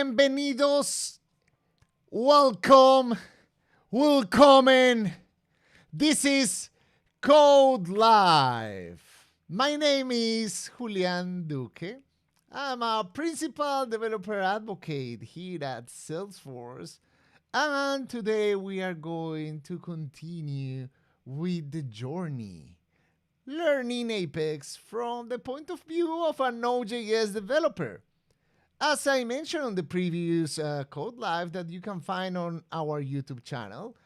Bienvenidos. Welcome. Willkommen. This is codeLive. My name is Julián Duque. I'm a principal developer advocate here at Salesforce. And today we are going to continue with the journey, learning Apex from the point of view of a Node.js developer. As I mentioned on the previous codeLive that you can find on our YouTube channel,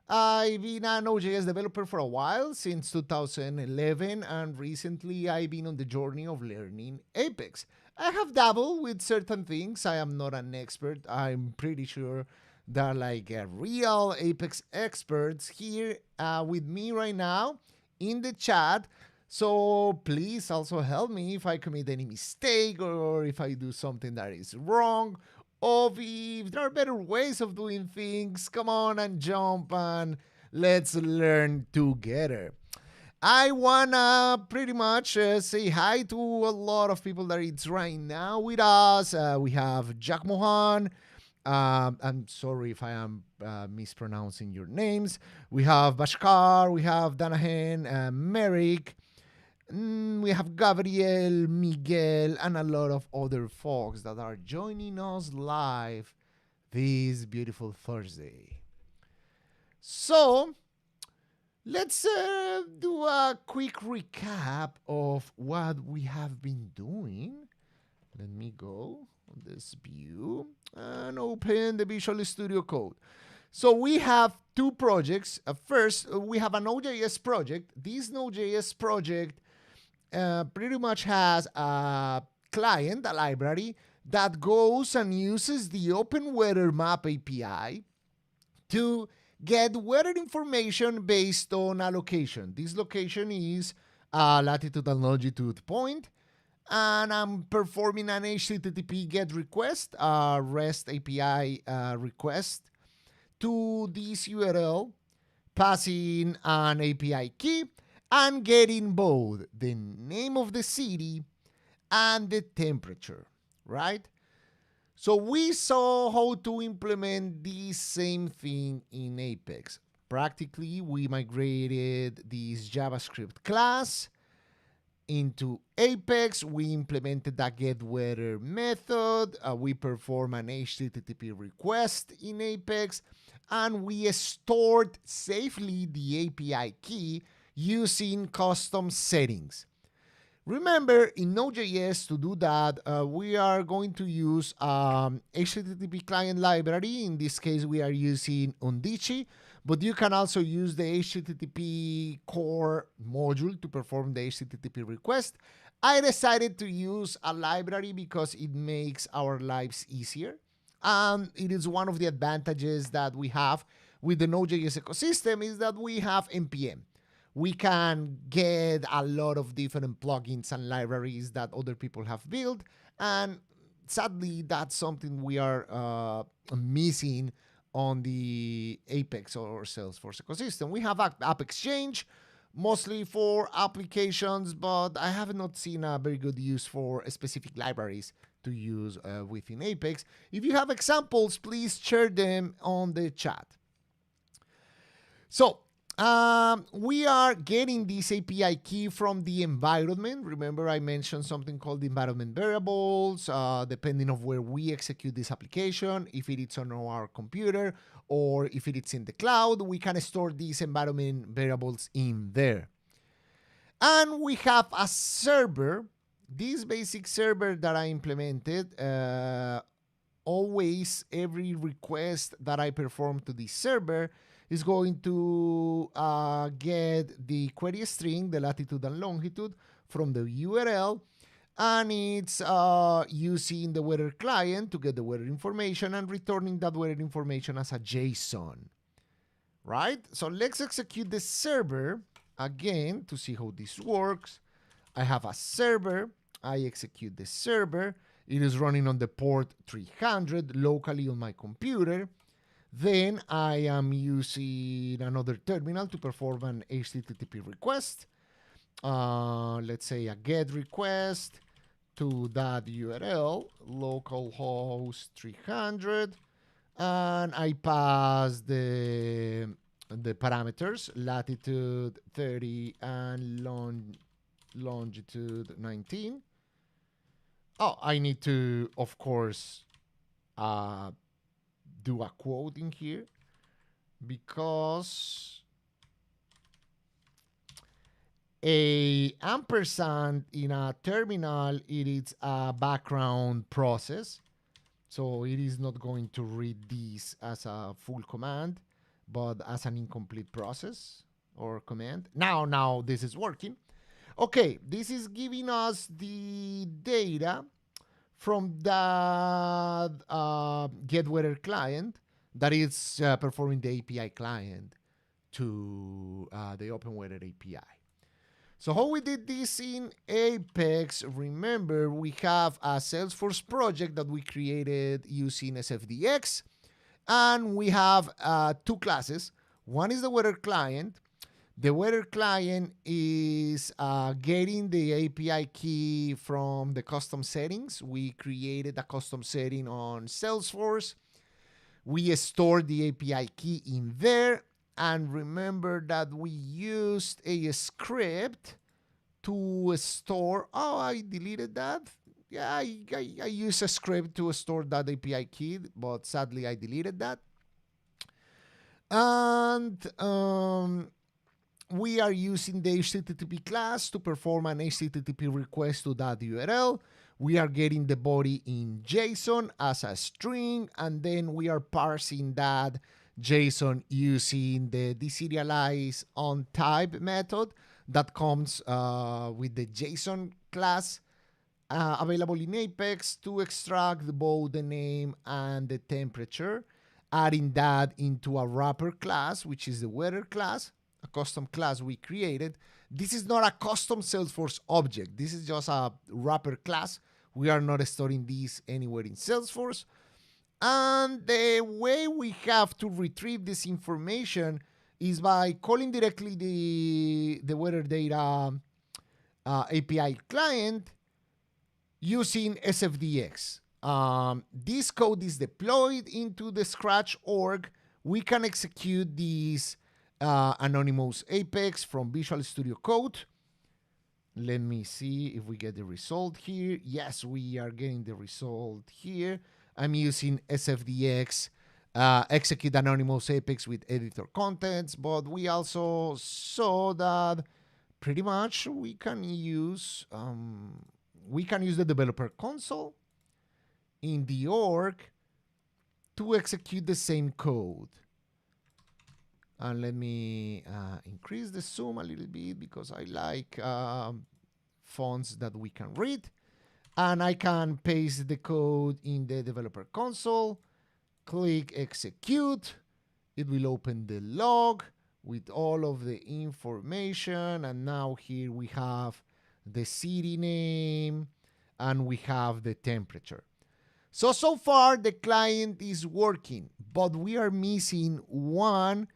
I've been a Node.js developer for a while, since 2011, and recently I've been on the journey of learning Apex. I have dabbled with certain things. I am not an expert. I'm pretty sure there are like real Apex experts here with me right now in the chat. So please also help me if I commit any mistake or if I do something that is wrong, or if there are better ways of doing things. Come on and jump and let's learn together. I wanna pretty much say hi to a lot of people that it's right now with us. We have Jack Mohan. I'm sorry if I am mispronouncing your names. We have Bashkar, we have Danahen, Merrick. We have Gabriel, Miguel, and a lot of other folks that are joining us live this beautiful Thursday. So, let's do a quick recap of what we have been doing. Let me go on this view and open the Visual Studio Code. So we have two projects. First, we have a Node.js project. This Node.js project pretty much has a client, a library, that goes and uses the Open Weather Map API to get weather information based on a location. This location is a latitude and longitude point, and I'm performing an HTTP GET request, a REST API request to this URL, passing an API key, and getting both the name of the city and the temperature, right? So we saw how to implement the same thing in Apex. Practically, we migrated this JavaScript class into Apex. We implemented a getWeather method. We perform an HTTP request in Apex, and we stored safely the API key using custom settings. Remember, in Node.js, to do that, we are going to use HTTP client library. In this case, we are using Undici, but you can also use the HTTP core module to perform the HTTP request. I decided to use a library because it makes our lives easier. It is one of the advantages that we have with the Node.js ecosystem is that we have NPM. We can get a lot of different plugins and libraries that other people have built. And sadly, that's something we are missing on the Apex or Salesforce ecosystem. We have App Exchange, mostly for applications, but I have not seen a very good use for specific libraries to use within Apex. If you have examples, please share them on the chat. So, we are getting this API key from the environment. Remember, I mentioned something called environment variables, depending on where we execute this application. If it is on our computer or if it is in the cloud, we can store these environment variables in there. And we have a server. This basic server that I implemented, always every request that I perform to this server is going to get the query string, the latitude and longitude, from the URL, and it's using the weather client to get the weather information and returning that weather information as a JSON, right? So let's execute the server again to see how this works. I have a server. I execute the server. It is running on the port 300 locally on my computer. Then I am using another terminal to perform an HTTP request. Let's say a GET request to that URL, localhost 300, and I pass the parameters, latitude 30 and longitude 19. Oh, I need to, of course, do a quote in here because a ampersand in a terminal, it is a background process. So it is not going to read this as a full command, but as an incomplete process or command. Now this is working. Okay, this is giving us the data from the GetWeather client that is performing the API client to the OpenWeather API. So how we did this in Apex, remember we have a Salesforce project that we created using SFDX, and we have two classes. One is the weather client. The weather client is getting the API key from the custom settings. We created a custom setting on Salesforce. We stored the API key in there. And remember that we used a script to store. Oh, I deleted that. Yeah, I used a script to store that API key, but sadly I deleted that. And we are using the HTTP class to perform an HTTP request to that URL. We are getting the body in JSON as a string, and then we are parsing that JSON using the deserialize on type method that comes with the JSON class available in Apex to extract both the name and the temperature, adding that into a wrapper class, which is the weather class, a custom class we created. This is not a custom Salesforce object. This is just a wrapper class. We are not storing this anywhere in Salesforce. And the way we have to retrieve this information is by calling directly the weather data API client using SFDX. This code is deployed into the Scratch org. We can execute this anonymous Apex from Visual Studio Code. Let me see if we get the result here. Yes, we are getting the result here. I'm using SFDX execute anonymous Apex with editor contents, but we also saw that pretty much we can use the developer console in the org to execute the same code. And let me increase the zoom a little bit because I like fonts that we can read. And I can paste the code in the developer console, click execute. It will open the log with all of the information. And now here we have the city name and we have the temperature. So far the client is working, but we are missing one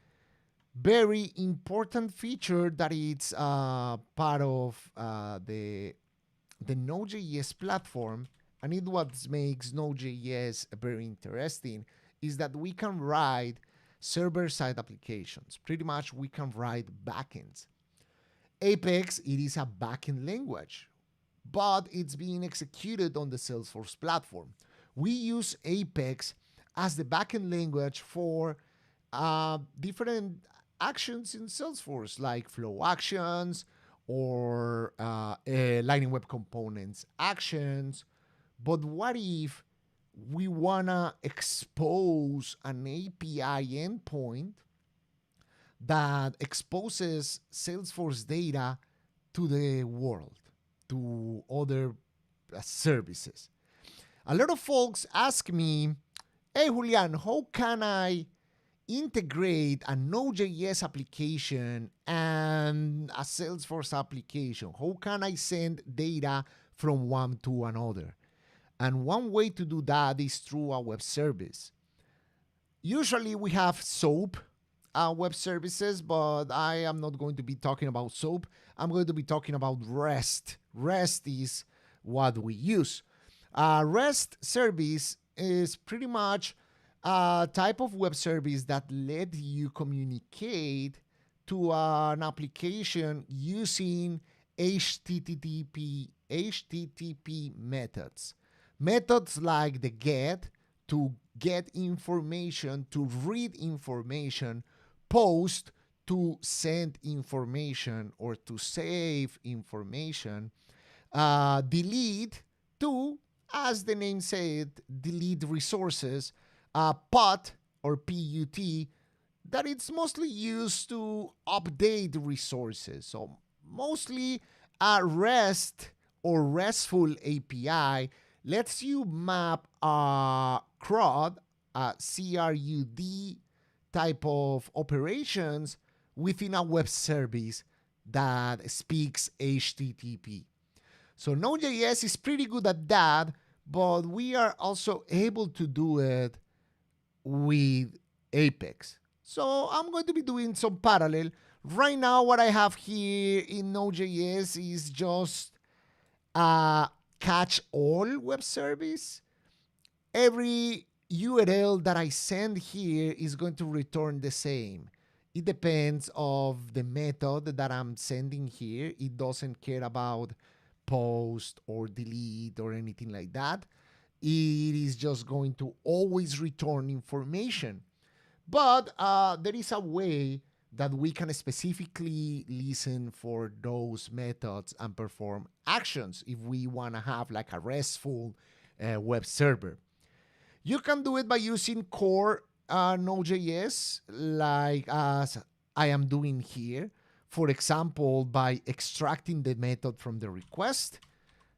very important feature that is part of the Node.js platform, and it what makes Node.js very interesting is that we can write server-side applications. Pretty much we can write backends. Apex, it is a backend language, but it's being executed on the Salesforce platform. We use Apex as the backend language for different actions in Salesforce, like flow actions, or Lightning Web Components actions. But what if we wanna expose an API endpoint that exposes Salesforce data to the world, to other services? A lot of folks ask me, hey Julián, how can I integrate a Node.js application and a Salesforce application? How can I send data from one to another? And one way to do that is through a web service. Usually we have SOAP web services, but I am not going to be talking about SOAP. I'm going to be talking about REST. REST is what we use. REST service is pretty much a type of web service that let you communicate to an application using HTTP methods. Methods like the get, to get information, to read information, post, to send information or to save information, delete, to, as the name said, delete resources, PUT or PUT, that it's mostly used to update resources. So mostly a REST or RESTful API lets you map a CRUD, a CRUD type of operations within a web service that speaks HTTP. So Node.js is pretty good at that, but we are also able to do it with Apex. So I'm going to be doing some parallel. Right now, what I have here in Node.js is just a catch-all web service. Every URL that I send here is going to return the same. It depends of the method that I'm sending here. It doesn't care about post or delete or anything like that. It is just going to always return information. But there is a way that we can specifically listen for those methods and perform actions if we want to have like a RESTful web server. You can do it by using core Node.js, like as I am doing here. For example, by extracting the method from the request.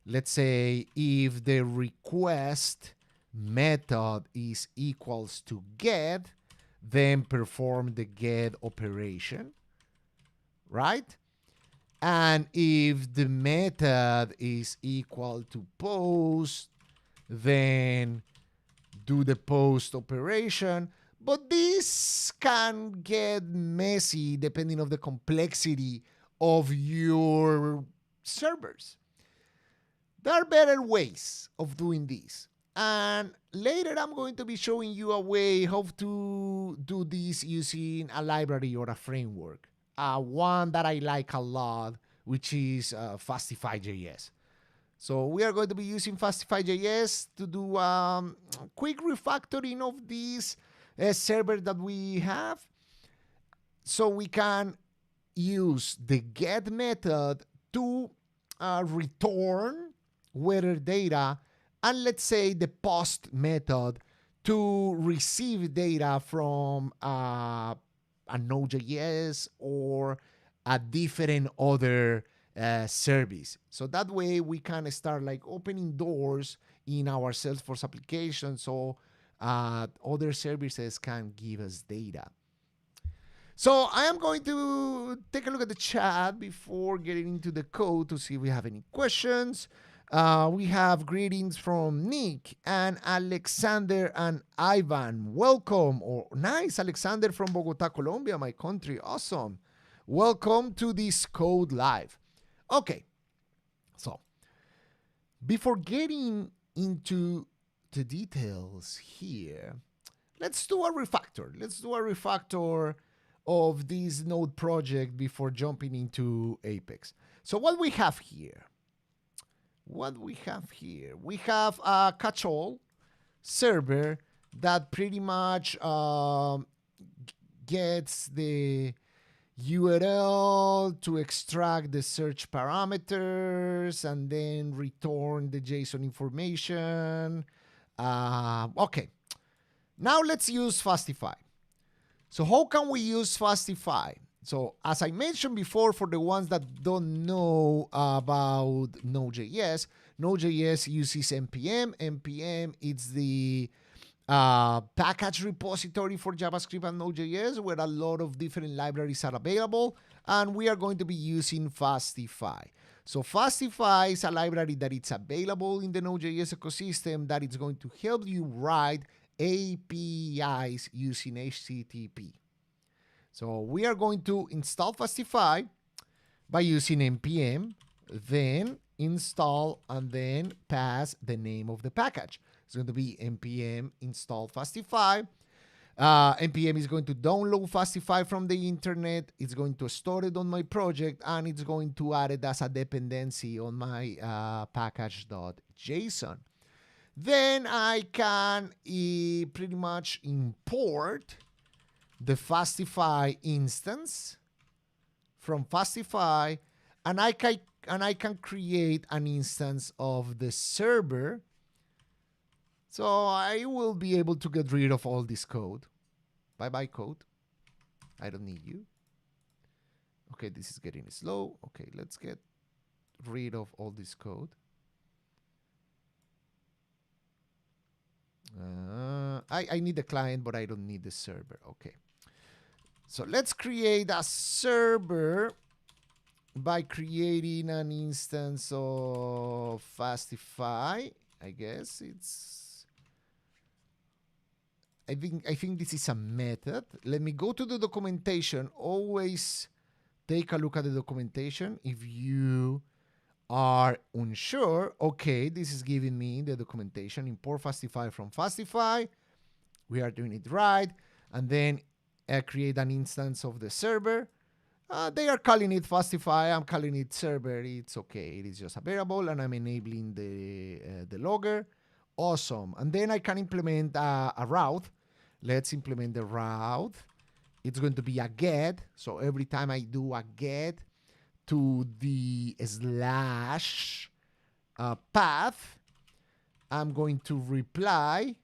Let's say if the request method is equals to get, then perform the get operation, right? And if the method is equal to post, then do the post operation. But this can get messy depending on the complexity of your servers. There are better ways of doing this. And later I'm going to be showing you a way how to do this using a library or a framework. One that I like a lot, which is Fastify.js. So we are going to be using Fastify.js to do quick refactoring of this server that we have. So we can use the get method to return weather data, and let's say the post method to receive data from a Node.js or a different other service. So that way we can start like opening doors in our Salesforce application so other services can give us data. So I am going to take a look at the chat before getting into the code to see if we have any questions. We have greetings from Nick and Alexander and Ivan. Welcome. Oh, nice. Alexander from Bogota, Colombia, my country. Awesome. Welcome to this codeLive. Okay. So before getting into the details here, let's do a refactor. Let's do a refactor of this Node project before jumping into Apex. So what we have here, we have a catch-all server that pretty much gets the URL to extract the search parameters and then return the JSON information. Okay, now let's use Fastify. So how can we use Fastify? So as I mentioned before, for the ones that don't know about Node.js, Node.js uses NPM. NPM is the package repository for JavaScript and Node.js, where a lot of different libraries are available, and we are going to be using Fastify. So Fastify is a library that it's available in the Node.js ecosystem that is going to help you write APIs using HTTP. So we are going to install Fastify by using npm, then install, and then pass the name of the package. It's going to be npm install Fastify. npm is going to download Fastify from the internet. It's going to store it on my project, and it's going to add it as a dependency on my package.json. Then I can pretty much import the Fastify instance from Fastify, and I can create an instance of the server. So I will be able to get rid of all this code. Bye-bye code. I don't need you. Okay, this is getting slow. Okay, let's get rid of all this code. I need the client, but I don't need the server. Okay. So let's create a server by creating an instance of Fastify. I guess it's... I think this is a method. Let me go to the documentation. Always take a look at the documentation. If you are unsure, okay, this is giving me the documentation. Import Fastify from Fastify. We are doing it right. And then create an instance of the server. They are calling it Fastify. I'm calling it server. It's okay. It is just a variable, and I'm enabling the logger. Awesome. And then I can implement a route. Let's implement the route. It's going to be a get. So every time I do a get to the slash path, I'm going to reply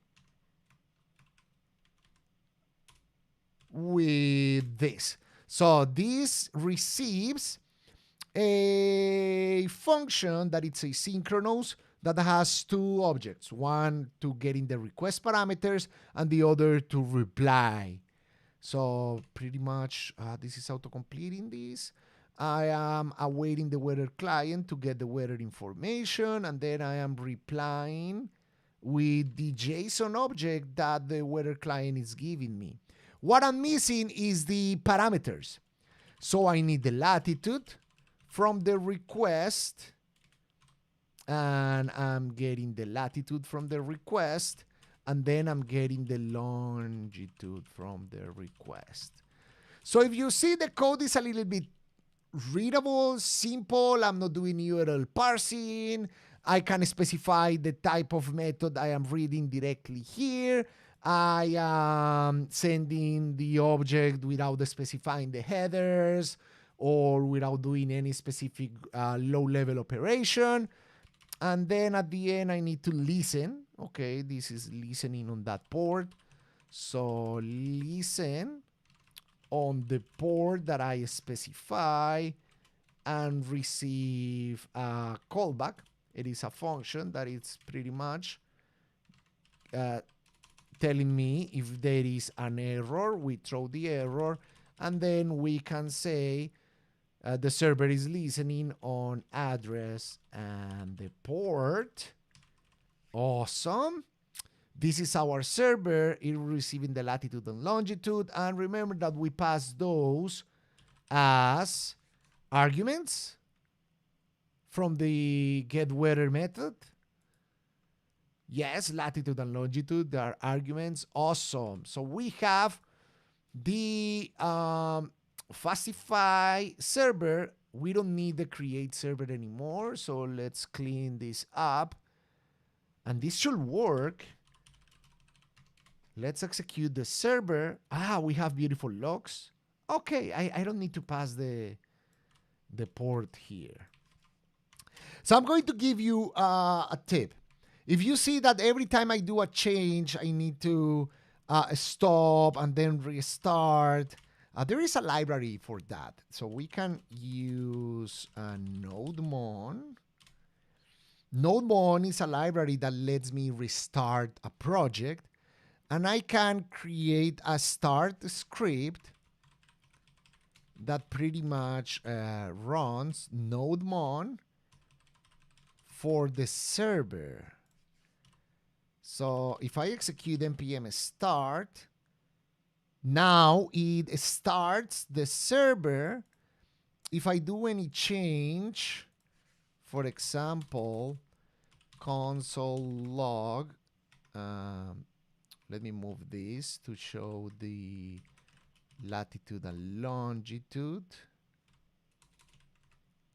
with this. So this receives a function that it's asynchronous that has two objects, one to getting the request parameters and the other to reply. So pretty much this is auto-completing this. I am awaiting the weather client to get the weather information, and then I am replying with the JSON object that the weather client is giving me. What I'm missing is the parameters. So I need the latitude from the request, and I'm getting the latitude from the request, and then I'm getting the longitude from the request. So if you see, the code is a little bit readable, simple. I'm not doing URL parsing. I can specify the type of method I am reading directly here. I am sending the object without specifying the headers or without doing any specific low-level operation. And then at the end, I need to listen. Okay, this is listening on that port. So listen on the port that I specify and receive a callback. It is a function that it's pretty much telling me if there is an error. We throw the error, and then we can say the server is listening on address and the port. Awesome. This is our server. It's receiving the latitude and longitude. And remember that we pass those as arguments from the getWeather method. Yes, latitude and longitude, they are arguments. Awesome. So we have the Fastify server. We don't need the create server anymore. So let's clean this up. And this should work. Let's execute the server. We have beautiful logs. Okay, I don't need to pass the port here. So I'm going to give you a tip. If you see that every time I do a change, I need to stop and then restart, there is a library for that. So we can use NodeMon. NodeMon is a library that lets me restart a project, and I can create a start script that pretty much runs NodeMon for the server. So if I execute npm start, now it starts the server. If I do any change, for example, console log. Let me move this to show the latitude and longitude.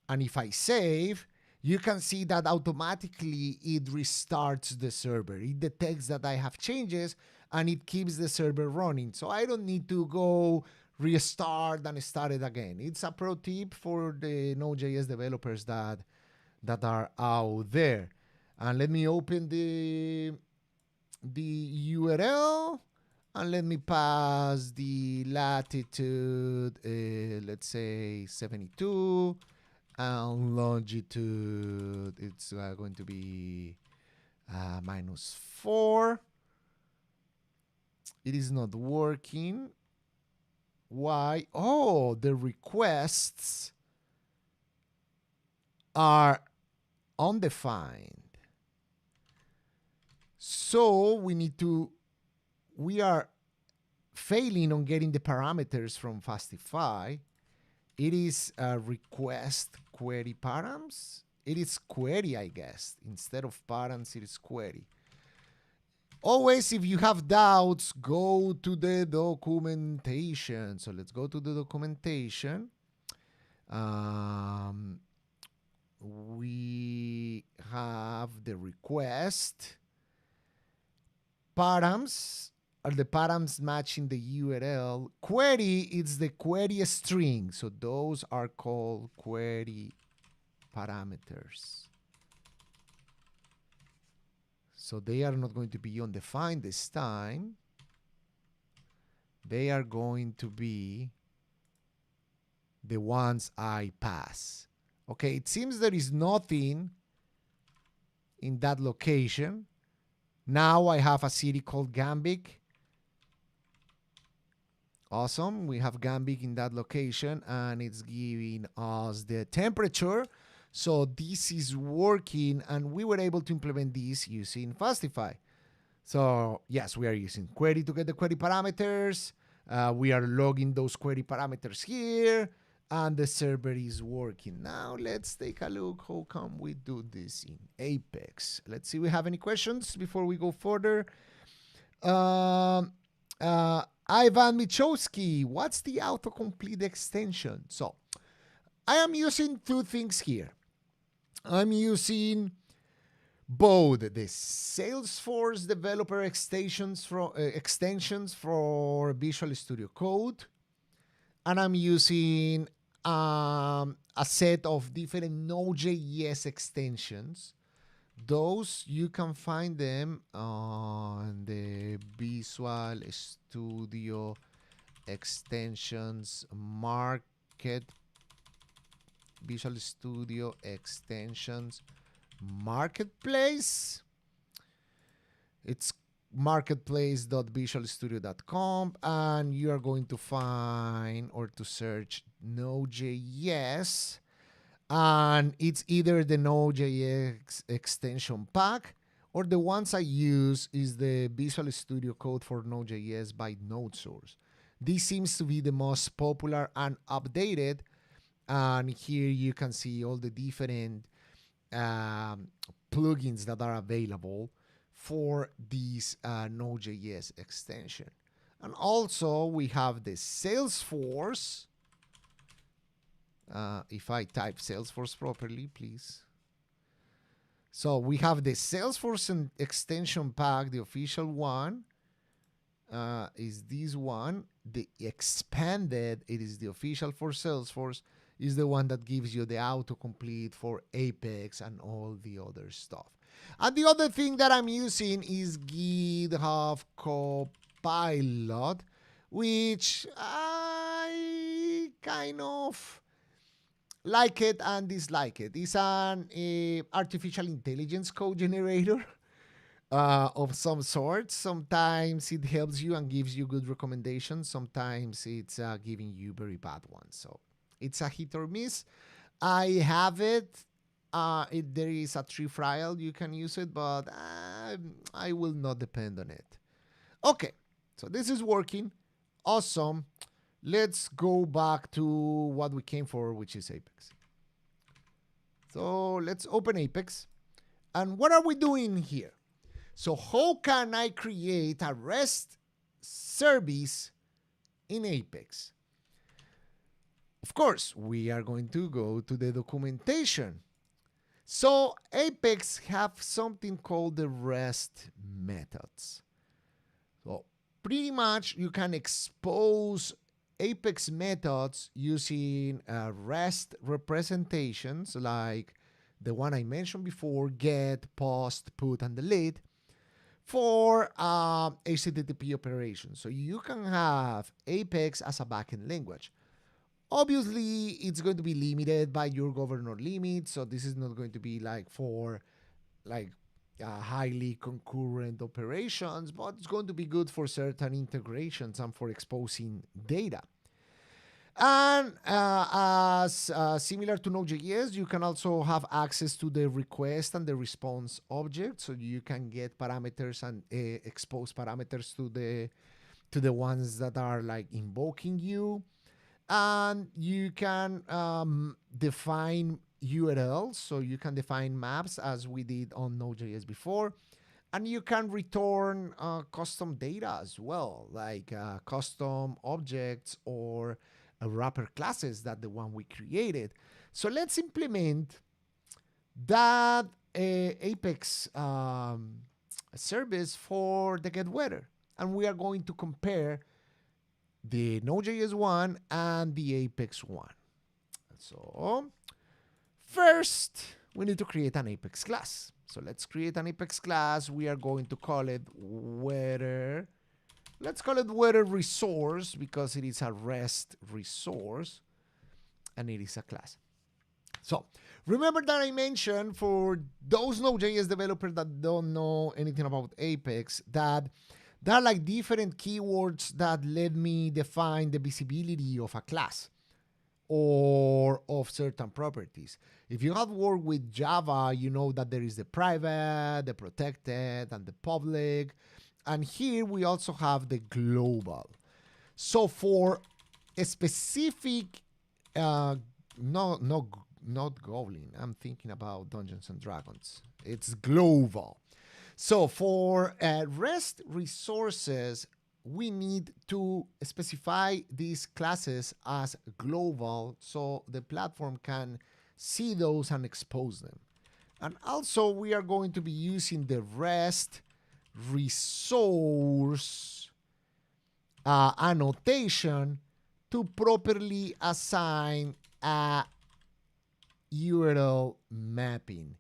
And if I save, you can see that automatically it restarts the server. It detects that I have changes and it keeps the server running. So I don't need to go restart and start it again. It's a pro tip for the Node.js developers that are out there. And let me open the URL and let me pass the latitude, let's say 72. And longitude, it's going to be -4. It is not working. Why? Oh, the requests are undefined. So we are failing on getting the parameters from Fastify. It is a request query params. It is query, I guess. Instead of params, it is query. Always, if you have doubts, go to the documentation. So let's go to the documentation. We have the request. Params are the params matching the URL. Query is the query string. So those are called query parameters. So they are not going to be undefined this time. They are going to be the ones I pass. Okay, it seems there is nothing in that location. Now I have a city called Gambic. Awesome. We have Gambic in that location and it's giving us the temperature. So this is working and we were able to implement this using Fastify. So yes, we are using query to get the query parameters. We are logging those query parameters here and the server is working. Now let's take a look. How come we do this in Apex? Let's see if we have any questions before we go further. Ivan Michowski, what's the autocomplete extension? So I am using two things here. I'm using both the Salesforce Developer extensions for Visual Studio Code, and I'm using a set of different Node.js extensions. Those, you can find them on the Visual Studio Extensions Market. Visual Studio Extensions Marketplace. It's marketplace.visualstudio.com, and you are going to find or to search Node.js. And it's either the Node.js extension pack or the ones I use is the Visual Studio Code for Node.js by NodeSource. This seems to be the most popular and updated. And here you can see all the different plugins that are available for this Node.js extension. And also we have the Salesforce. If I type Salesforce properly, please. So we have the Salesforce extension pack, the official one is this one. The expanded, it is the official for Salesforce, is the one that gives you the autocomplete for Apex and all the other stuff. And the other thing that I'm using is GitHub Copilot, which I kind of like it and dislike it. It's an artificial intelligence code generator of some sort. Sometimes it helps you and gives you good recommendations. Sometimes it's giving you very bad ones. So it's a hit or miss. I have it. There is a free trial. You can use it, but I will not depend on it. Okay, so this is working. Awesome. Let's go back to what we came for, which is Apex. So let's open Apex. And what are we doing here? So how can I create a REST service in Apex? Of course, we are going to go to the documentation. So Apex have something called the REST methods. So pretty much you can expose Apex methods using REST representations like the one I mentioned before, get, post, put, and delete, for HTTP operations. So you can have Apex as a backend language. Obviously, it's going to be limited by your governor limit, so this is not going to be like for like highly concurrent operations, but it's going to be good for certain integrations and for exposing data. And as similar to Node.js, you can also have access to the request and the response object, so you can get parameters and expose parameters to the ones that are like invoking you. And you can define URLs, so you can define maps as we did on Node.js before. And you can return custom data as well, like custom objects or wrapper classes that the one we created. So let's implement that Apex service for the get weather. And we are going to compare the Node.js one and the Apex one. So first, we need to create an Apex class. So let's create an Apex class. We are going to call it weather. Let's call it weather resource because it is a REST resource and it is a class. So remember that I mentioned for those Node.js developers that don't know anything about Apex that there are like different keywords that let me define the visibility of a class or of certain properties. If you have worked with Java, you know that there is the private, the protected, and the public. And here we also have the global. So for a specific, not Goblin, I'm thinking about Dungeons and Dragons. It's global. So for REST resources, we need to specify these classes as global so the platform can see those and expose them. And also we are going to be using the REST resource annotation to properly assign a URL mapping.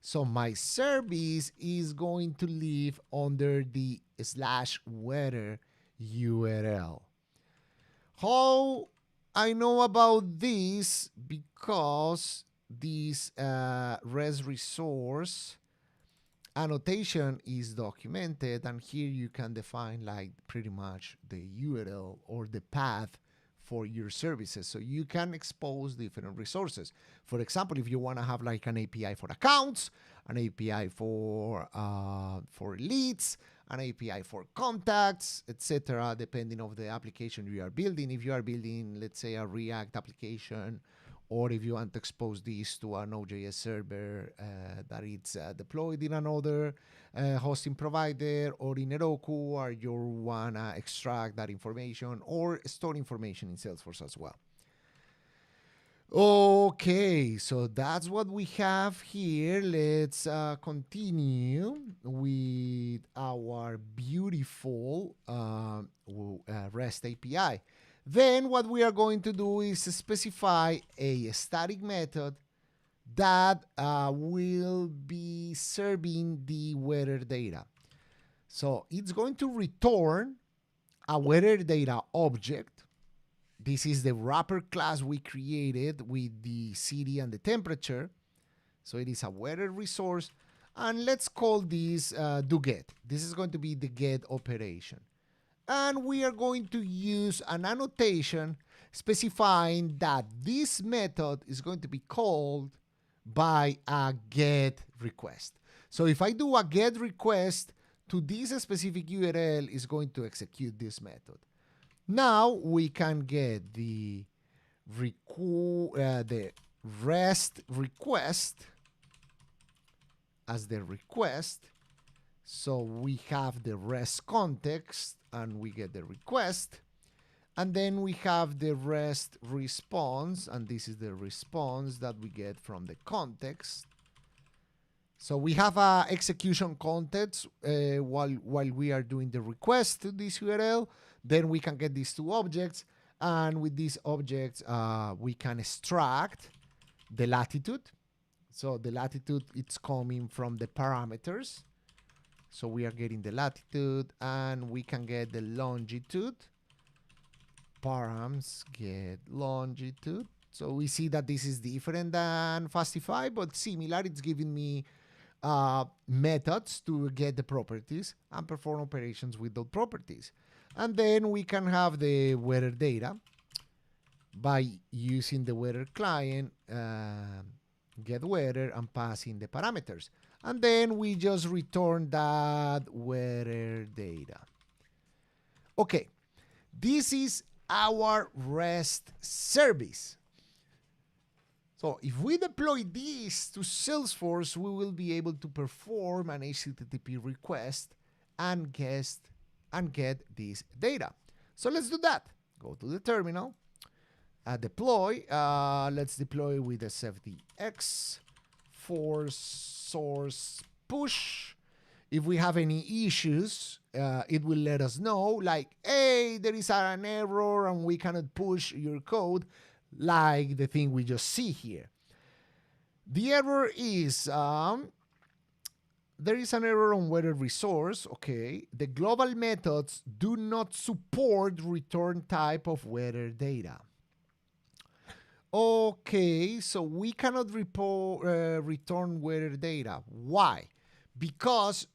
So my service is going to live under the /weather URL. How I know about this? Because this REST resource annotation is documented, and here you can define like pretty much the URL or the path for your services, so you can expose different resources. For example, if you want to have like an API for accounts, an API for leads, an API for contacts, etc., depending on the application you are building. If you are building, let's say, a React application, or if you want to expose this to a Node.js server that it's deployed in another hosting provider or in Heroku, or you want to extract that information or store information in Salesforce as well. Okay, so that's what we have here. Let's continue with our beautiful REST API. Then what we are going to do is specify a static method that will be serving the weather data. So it's going to return a weather data object. This is the wrapper class we created with the city and the temperature. So it is a weather resource. And let's call this doGet. This is going to be the get operation. And we are going to use an annotation specifying that this method is going to be called by a get request. So if I do a get request to this specific URL, is going to execute this method. Now we can get the REST request as the request. So we have the REST context and we get the request. And then we have the REST response, and this is the response that we get from the context. So we have a execution context while we are doing the request to this URL. Then we can get these two objects, and with these objects we can extract the latitude. So the latitude, it's coming from the parameters. So we are getting the latitude, and we can get the longitude. Params get longitude. So we see that this is different than Fastify, but similar. It's giving me methods to get the properties and perform operations with those properties. And then we can have the weather data by using the weather client, get weather, and passing the parameters. And then we just return that weather data. Okay, this is our REST service. So if we deploy this to Salesforce, we will be able to perform an HTTP request and get this data. So let's do that. Go to the terminal, deploy. Let's deploy with SFDX for source push. If we have any issues, it will let us know, like, hey, there is an error and we cannot push your code, like the thing we just see here. The error is, there is an error on weather resource, okay. The global methods do not support return type of weather data. Okay, so we cannot return weather data. Why? Because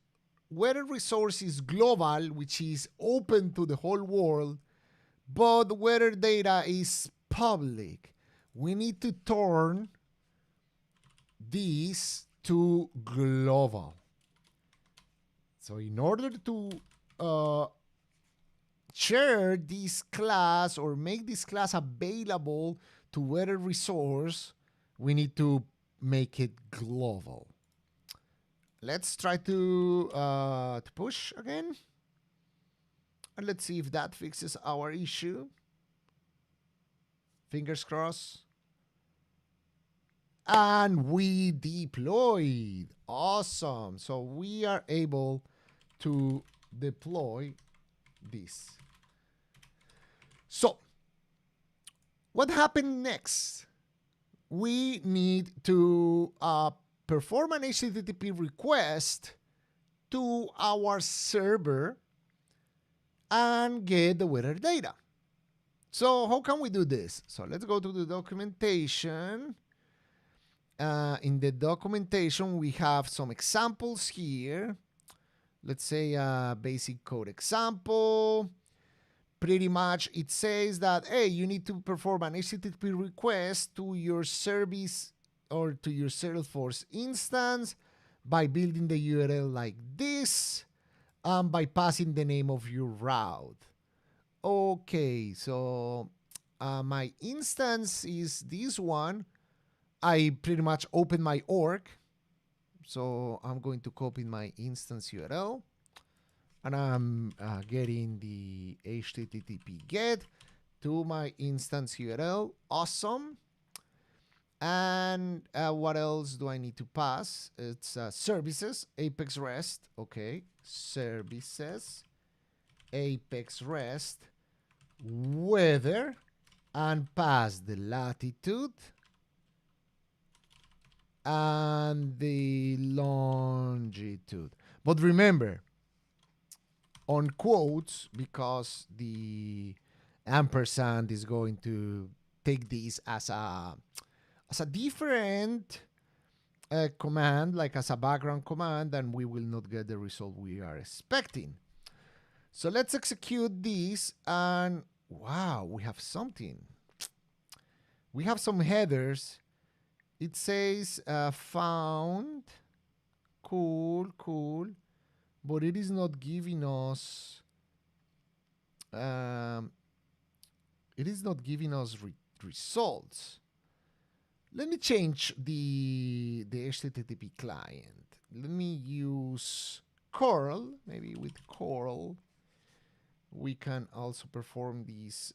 weather resource is global, which is open to the whole world, but weather data is public. We need to turn this to global. So in order to share this class or make this class available to weather resource, we need to make it global. Let's try to push again. And let's see if that fixes our issue. Fingers crossed. And we deployed. Awesome. So we are able to deploy this. So what happened next? We need to perform an HTTP request to our server and get the weather data. So how can we do this? So let's go to the documentation. In the documentation, we have some examples here. Let's say a basic code example. Pretty much it says that, hey, you need to perform an HTTP request to your service or to your Salesforce instance by building the URL like this and by passing the name of your route. Okay, so my instance is this one. I pretty much open my org. So I'm going to copy my instance URL. And I'm getting the HTTP GET to my instance URL. Awesome. And what else do I need to pass? It's services, Apex REST. Okay, services, Apex REST, weather, and pass the latitude and the longitude. But remember, on quotes, because the ampersand is going to take this as a different command, like as a background command, and we will not get the result we are expecting. So let's execute this, and wow, we have something. We have some headers. It says found, cool, but it is not giving us results. Let me change the HTTP client. Let me use Coral. Maybe with Coral, we can also perform this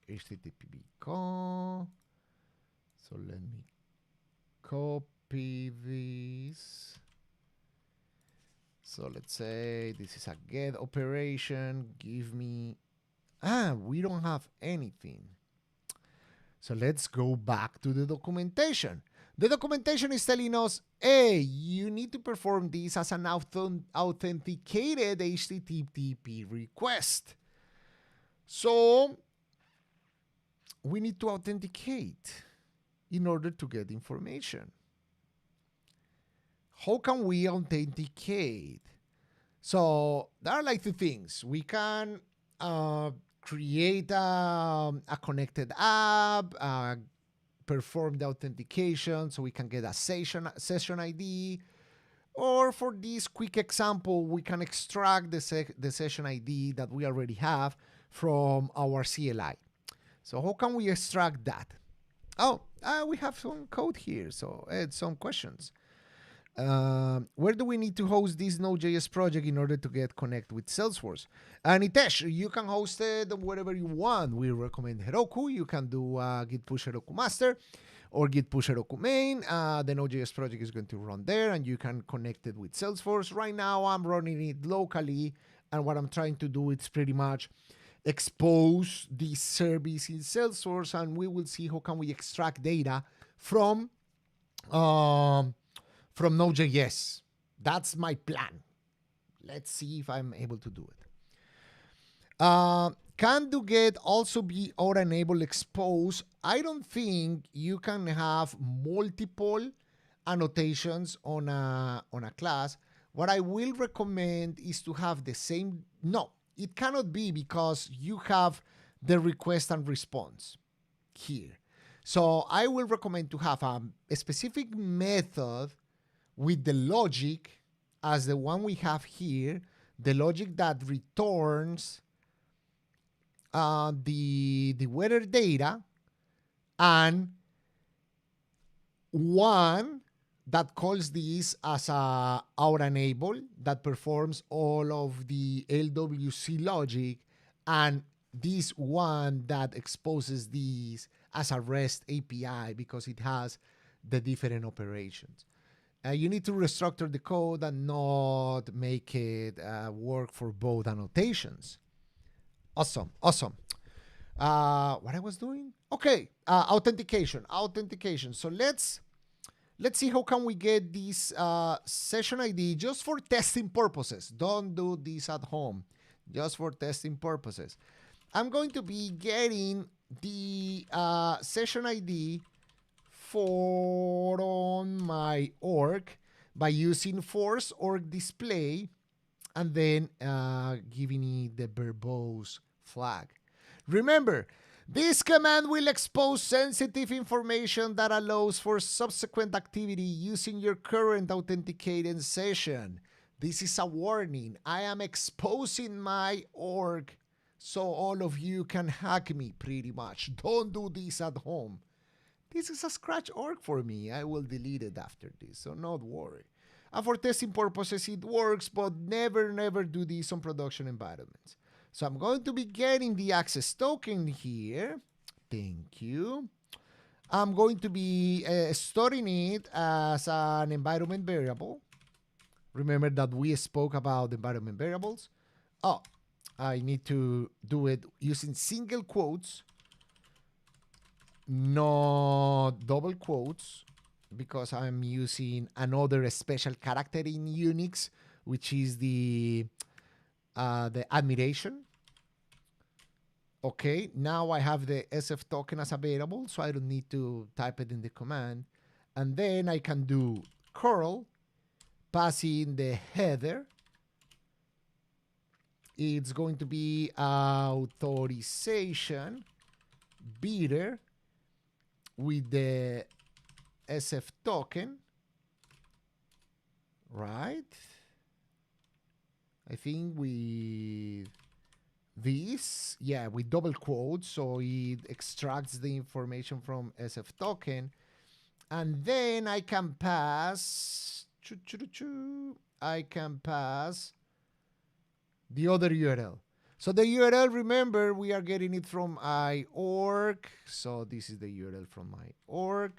HTTP call. So let me copy this. So let's say this is a get operation. Give me, we don't have anything. So let's go back to the documentation. The documentation is telling us, hey, you need to perform this as an authenticated HTTP request. So we need to authenticate in order to get information. How can we authenticate? So there are like two things. We can create a connected app, perform the authentication so we can get a session ID. Or for this quick example, we can extract the session ID that we already have from our CLI. So how can we extract that? We have some code here, so add some questions. Where do we need to host this Node.js project in order to get connect with Salesforce? And Nitesh, you can host it wherever you want. We recommend Heroku. You can do git push Heroku master or git push Heroku main. The Node.js project is going to run there and you can connect it with Salesforce. Right now, I'm running it locally. And what I'm trying to do is pretty much expose this service in Salesforce, and we will see how can we extract data from Node.js. That's my plan. Let's see if I'm able to do it. Can do get also be or enable expose? I don't think you can have multiple annotations on a class. What I will recommend is to have the same. No, it cannot be because you have the request and response here. So I will recommend to have a specific method with the logic as the one we have here, the logic that returns the weather data, and one that calls this as a out enable that performs all of the LWC logic, and this one that exposes these as a REST API because it has the different operations. You need to restructure the code and not make it work for both annotations. Awesome. What I was doing? Okay, authentication. So let's see how can we get this session ID just for testing purposes. Don't do this at home, just for testing purposes. I'm going to be getting the session ID for on my org by using force org display and then giving it the verbose flag. Remember, this command will expose sensitive information that allows for subsequent activity using your current authenticated session. This is a warning. I am exposing my org so all of you can hack me pretty much. Don't do this at home. This is a scratch org for me. I will delete it after this, so not worry. And for testing purposes, it works, but never do this on production environments. So I'm going to be getting the access token here. Thank you. I'm going to be storing it as an environment variable. Remember that we spoke about environment variables. Oh, I need to do it using single quotes, not double quotes, because I'm using another special character in Unix, which is the admiration. Okay, now I have the SF token as a variable, so I don't need to type it in the command. And then I can do curl, pass in the header. It's going to be authorization bidder with the SF token, right? I think with this, yeah, with double quotes, so it extracts the information from SF token, and then I can pass, I can pass the other URL. So the URL, remember, we are getting it from iOrg, so this is the URL from iOrg.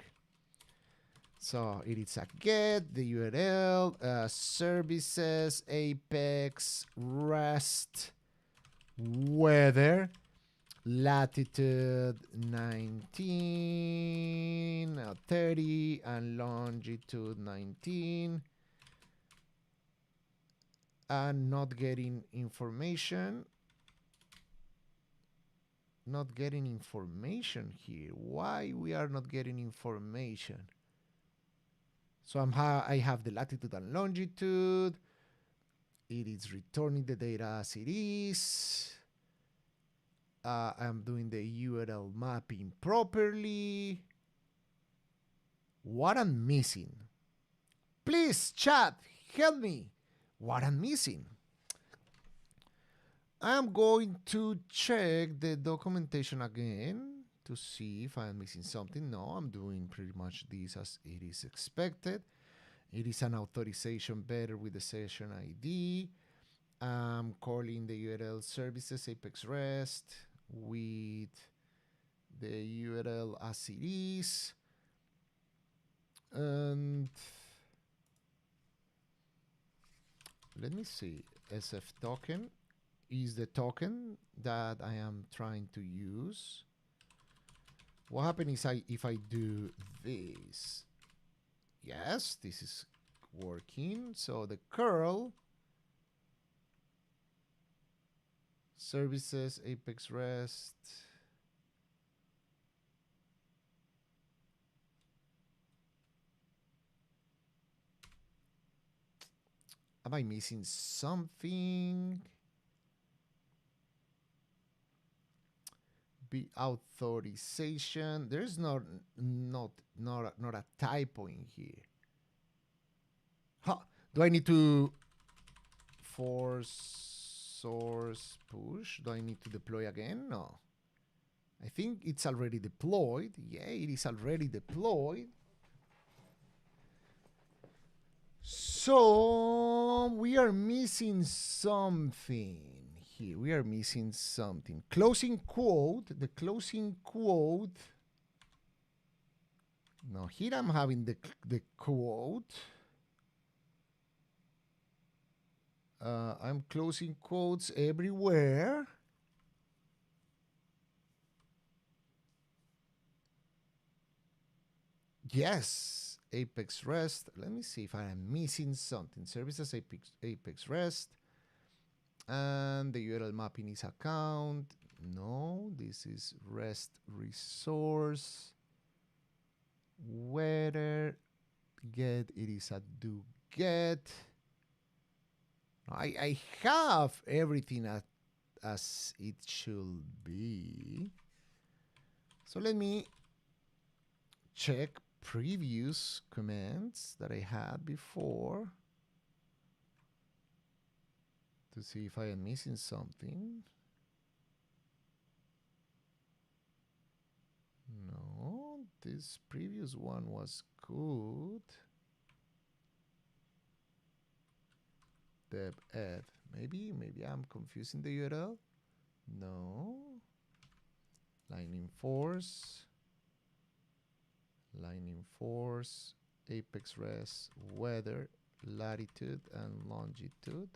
So it is a get, the URL, services, Apex, REST, weather, latitude 19, 30, and longitude 19. And not getting information. Not getting information here. Why we are not getting information? So I have the latitude and longitude. It is returning the data as it is. I'm doing the URL mapping properly. What I'm missing? Please, chat, help me. What I'm missing? I'm going to check the documentation again to see if I'm missing something. No, I'm doing pretty much this as it is expected. It is an authorization better with the session ID. I'm calling the URL services Apex REST with the URL as it is. And let me see, SF token is the token that I am trying to use. What happens is if I do this, yes, this is working. So the curl services Apex REST. Am I missing something? Be authorization. There's not a typo in here. Huh. Do I need to force source push? Do I need to deploy again? No. I think it's already deployed. Yeah, it is already deployed. So we are missing something here. We are missing something. Closing quote. The closing quote. No, here I'm having the quote. I'm closing quotes everywhere. Yes, Apex REST. Let me see if I am missing something. Services Apex REST. And the URL mapping is account. No, this is REST resource. Whether get, it is a do get. I have everything as it should be. So let me check previous commands that I had before to see if I am missing something. No, this previous one was good. Dev add. Maybe I'm confusing the URL. No. Lightning force. Lightning force. Apex REST. Weather. Latitude and longitude.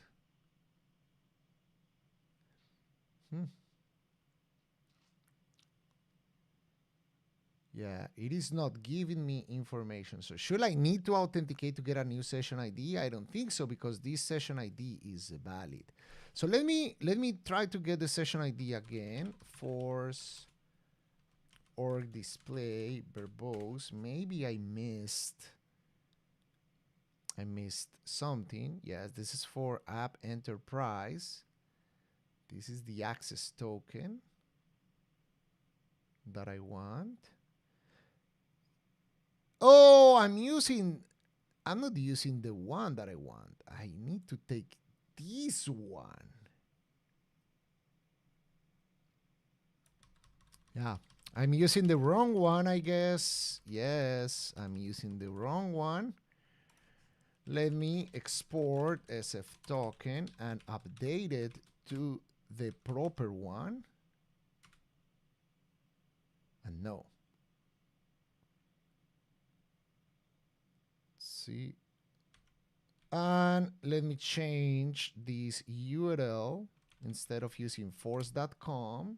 Yeah, it is not giving me information. So should I need to authenticate to get a new session ID? I don't think so, because this session ID is valid. So let me try to get the session ID again. Force org display verbose. Maybe I missed something. Yes, this is for app enterprise. This is the access token that I want. Oh, I'm not using the one that I want. I need to take this one. Yeah, I'm using the wrong one, I guess. Yes, I'm using the wrong one. Let me export SF token and update it to the proper one. And no. See. And let me change this URL. Instead of using force.com,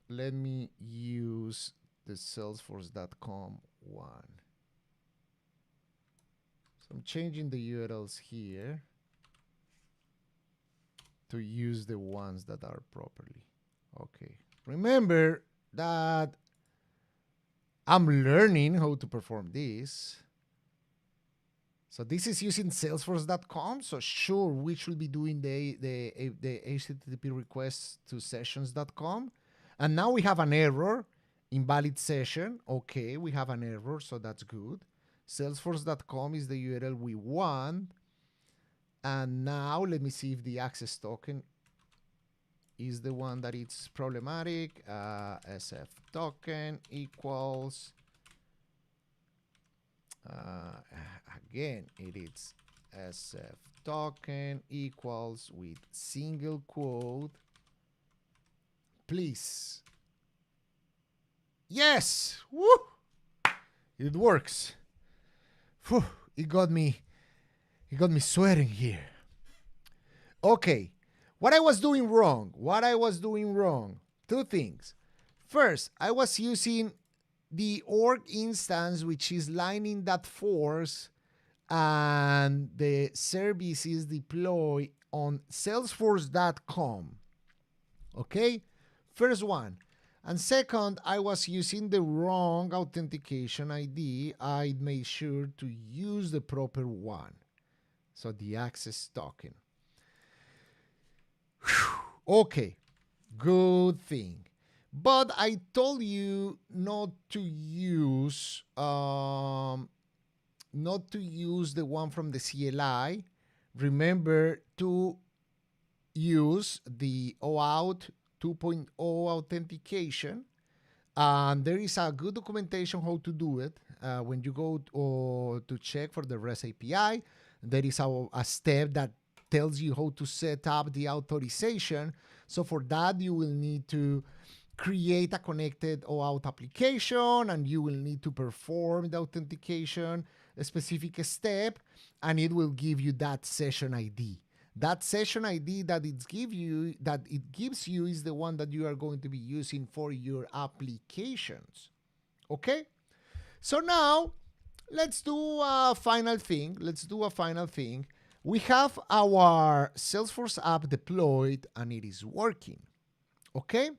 let me use the salesforce.com one. So I'm changing the URLs here to use the ones that are properly. Okay. Remember that I'm learning how to perform this. So this is using salesforce.com. So sure, we should be doing the HTTP requests to sessions.com. And now we have an error, invalid session. Okay, we have an error, so that's good. Salesforce.com is the URL we want. And now let me see if the access token is the one that it's problematic. SF token equals, again, it is SF token equals with single quote. Please. Yes! Woo! It works. Whew, it got me sweating here. Okay. What I was doing wrong. Two things. First, I was using the org instance, which is lining.force, and the service is deployed on salesforce.com. Okay? First one. And second, I was using the wrong authentication ID. I made sure to use the proper one. So the access token. Whew. Okay, good thing. But I told you not to use the one from the CLI. Remember to use the OAuth 2.0 authentication. And there is a good documentation how to do it. When you go to check for the REST API, there is a step that tells you how to set up the authorization. So for that, you will need to create a connected OAuth application, and you will need to perform the authentication, a specific step, and it will give you that session ID. That session ID that it gives you is the one that you are going to be using for your applications. Okay? So now let's do a final thing. We have our Salesforce app deployed and it is working. Okay?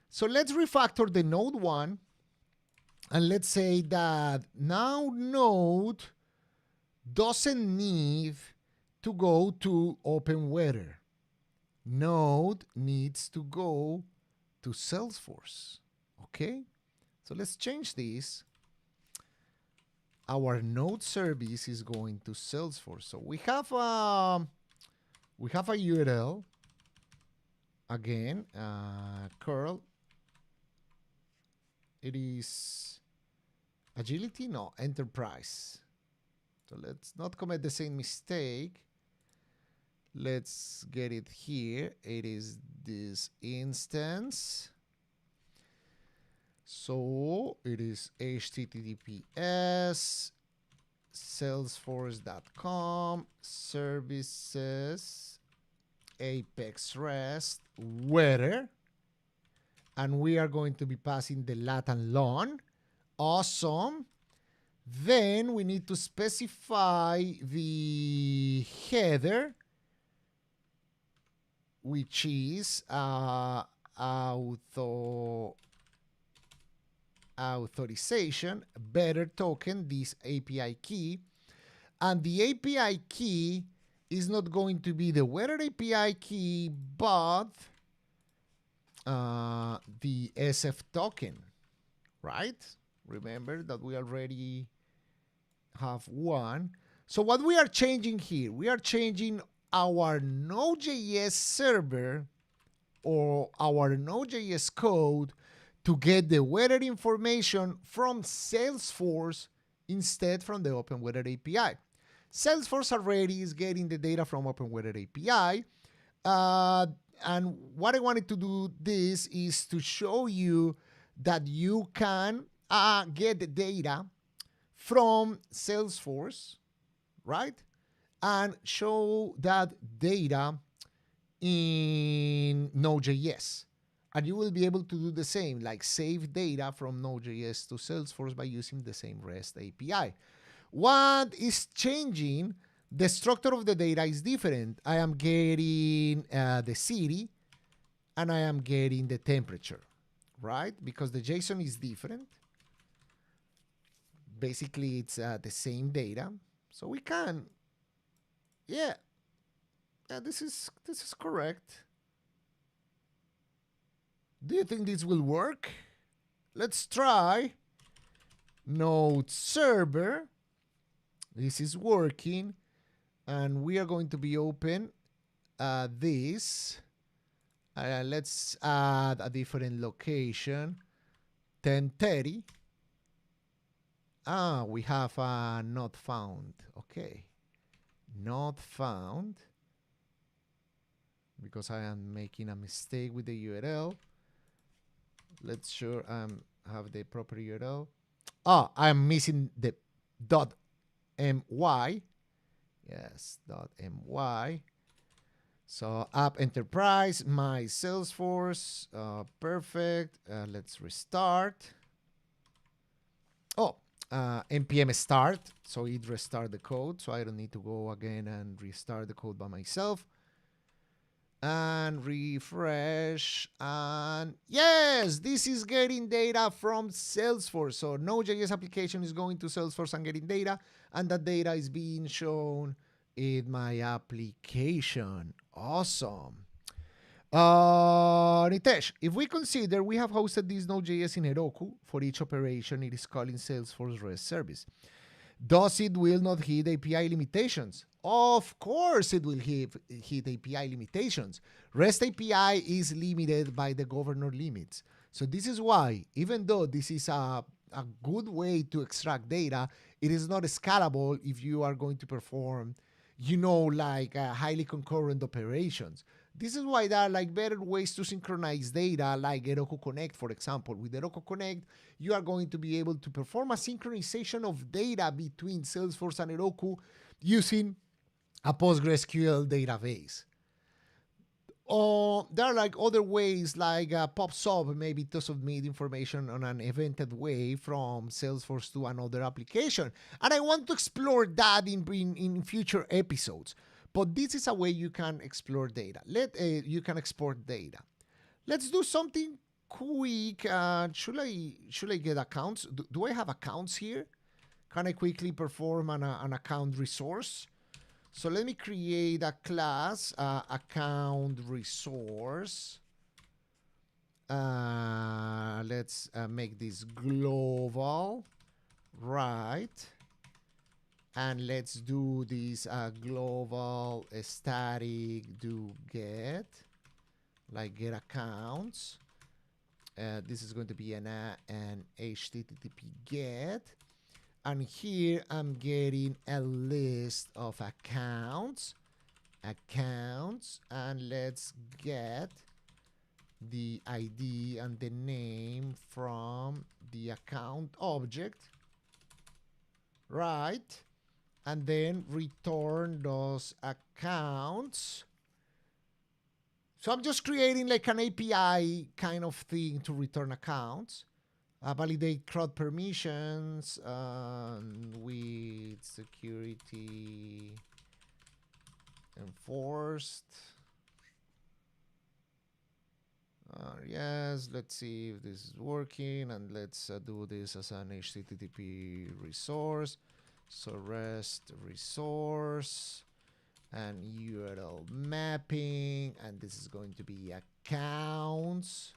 So let's refactor the Node one. And let's say that now Node doesn't need to go to OpenWeather. Node needs to go to Salesforce. Okay? So let's change this. Our Node service is going to Salesforce. So we have a URL. Again, curl. It is agility? No, enterprise. So let's not commit the same mistake. Let's get it here. It is this instance. So it is HTTPS salesforce.com services Apex REST weather, and we are going to be passing the lat and lon. Awesome. Then we need to specify the header, which is authorization, better token, this API key. And the API key is not going to be the weather API key, but the SF token, right? Remember that we already have one. So what we are changing here, we are changing our Node.js server or our Node.js code to get the weather information from Salesforce instead from the Open Weather API. Salesforce already is getting the data from Open Weather API. And what I wanted to do this is to show you that you can get the data from Salesforce, right? And show that data in Node.js. And you will be able to do the same, like save data from Node.js to Salesforce by using the same REST API. What is changing? The structure of the data is different. I am getting the city and I am getting the temperature, right? Because the JSON is different. Basically, it's the same data. So we can, yeah, this is correct. Do you think this will work? Let's try Node server. This is working. And we are going to be open this. Let's add a different location. 1030. We have not found. Okay. Not found. Because I am making a mistake with the URL. Let's sure have the proper URL. I'm missing the .my. Yes, .my. So app enterprise, my Salesforce. Perfect. Let's restart. npm start. So it restart the code. So I don't need to go again and restart the code by myself. And refresh, and yes, this is getting data from Salesforce. So Node.js application is going to Salesforce and getting data, and that data is being shown in my application. Awesome. Nitesh, if we consider we have hosted this Node.js in Heroku, for each operation it is calling Salesforce REST service. Does it will not hit API limitations? Of course it will hit API limitations. REST API is limited by the governor limits. So this is why, even though this is a good way to extract data, it is not scalable if you are going to perform, like highly concurrent operations. This is why there are like better ways to synchronize data, like Heroku Connect, for example. With Heroku Connect, you are going to be able to perform a synchronization of data between Salesforce and Heroku using a PostgreSQL database. Or there are like other ways, like PubSub, maybe to submit information on an evented way from Salesforce to another application. And I want to explore that in future episodes. But this is a way you can explore data. You can export data. Let's do something quick. Should I get accounts? Do I have accounts here? Can I quickly perform an account resource? So let me create a class, account resource. Let's make this global, right? And let's do this global static do get, like get accounts. This is going to be an HTTP get. And here I'm getting a list of accounts, and let's get the ID and the name from the account object, right? And then return those accounts. So I'm just creating like an API kind of thing to return accounts. Validate CRUD permissions with security enforced. Yes, let's see if this is working, and let's do this as an HTTP resource. So REST resource and URL mapping, and this is going to be accounts.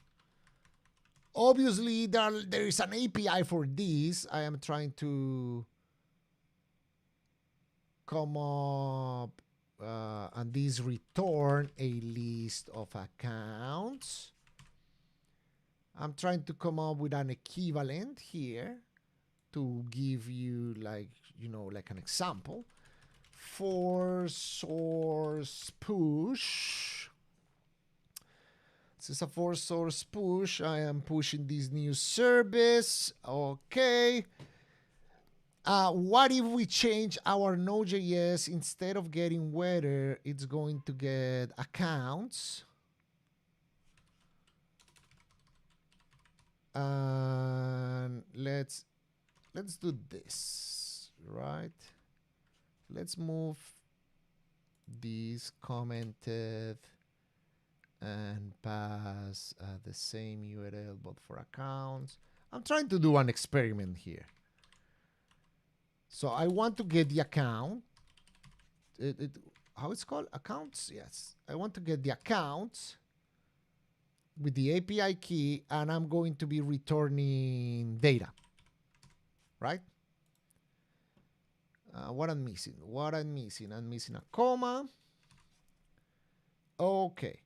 Obviously, there is an API for this. I am trying to come up and this return a list of accounts. I'm trying to come up with an equivalent here to give you like an example. For source push, this is a for source push. I am pushing this new service. Okay. What if we change our Node.js, instead of getting weather, it's going to get accounts. And let's do this, right? Let's move this commented and pass the same URL but for accounts. I'm trying to do an experiment here. So I want to get the account. How it's called? Accounts? Yes. I want to get the accounts with the API key, and I'm going to be returning data, right? What I'm missing? I'm missing a comma. Okay.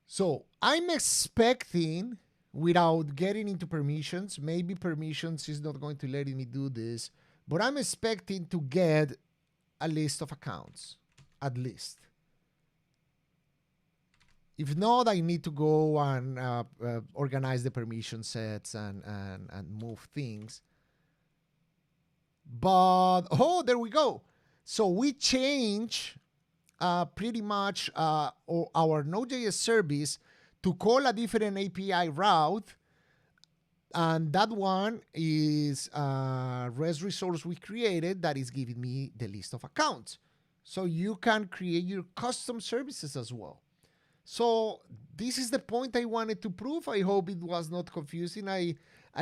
So I'm expecting, without getting into permissions, maybe permissions is not going to let me do this, but I'm expecting to get a list of accounts, at least. If not, I need to go and organize the permission sets and move things. But, oh, there we go. So we change pretty much our Node.js service to call a different API route. And that one is a REST resource we created that is giving me the list of accounts. So you can create your custom services as well. So this is the point I wanted to prove. I hope it was not confusing. I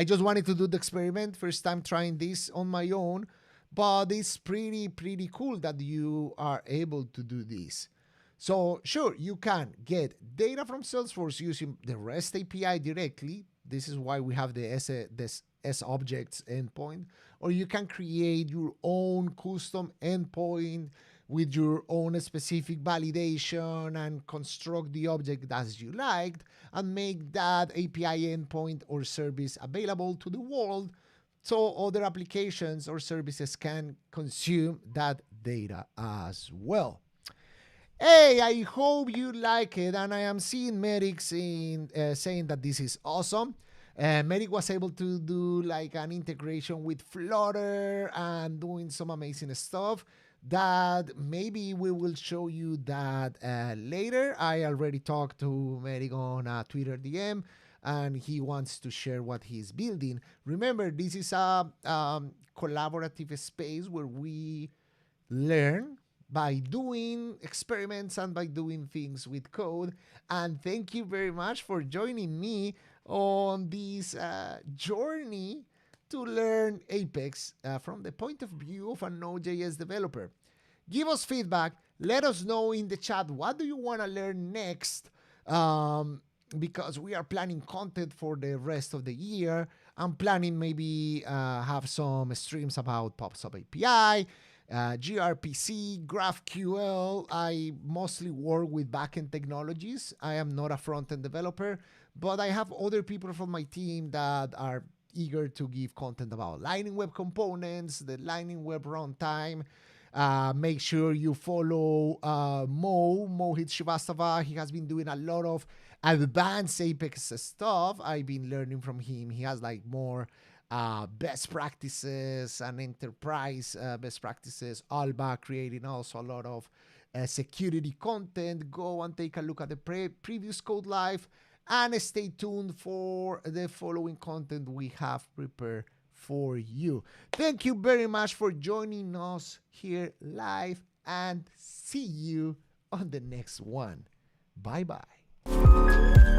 just wanted to do the experiment, first time trying this on my own, but it's pretty cool that you are able to do this. So sure, you can get data from Salesforce using the REST API directly. This is why we have this S-objects endpoint, or you can create your own custom endpoint with your own specific validation and construct the object as you liked and make that API endpoint or service available to the world so other applications or services can consume that data as well. Hey, I hope you like it, and I am seeing Merrick saying that this is awesome. Merrick was able to do like an integration with Flutter and doing some amazing stuff that maybe we will show you that later. I already talked to Merrick on Twitter DM, and he wants to share what he's building. Remember, this is a collaborative space where we learn by doing experiments and by doing things with code. And thank you very much for joining me on this journey to learn Apex from the point of view of a Node.js developer. Give us feedback. Let us know in the chat, what do you want to learn next? Because we are planning content for the rest of the year. I'm planning maybe have some streams about PubSub API, gRPC, GraphQL. I mostly work with backend technologies. I am not a front-end developer, but I have other people from my team that are eager to give content about Lightning Web Components, the Lightning Web runtime. Make sure you follow Mohit Srivastava. He has been doing a lot of advanced Apex stuff. I've been learning from him. He has like more best practices and enterprise best practices. Alba creating also a lot of security content. Go and take a look at the previous codeLive and stay tuned for the following content we have prepared for you. Thank you very much for joining us here live, and see you on the next one. Bye-bye.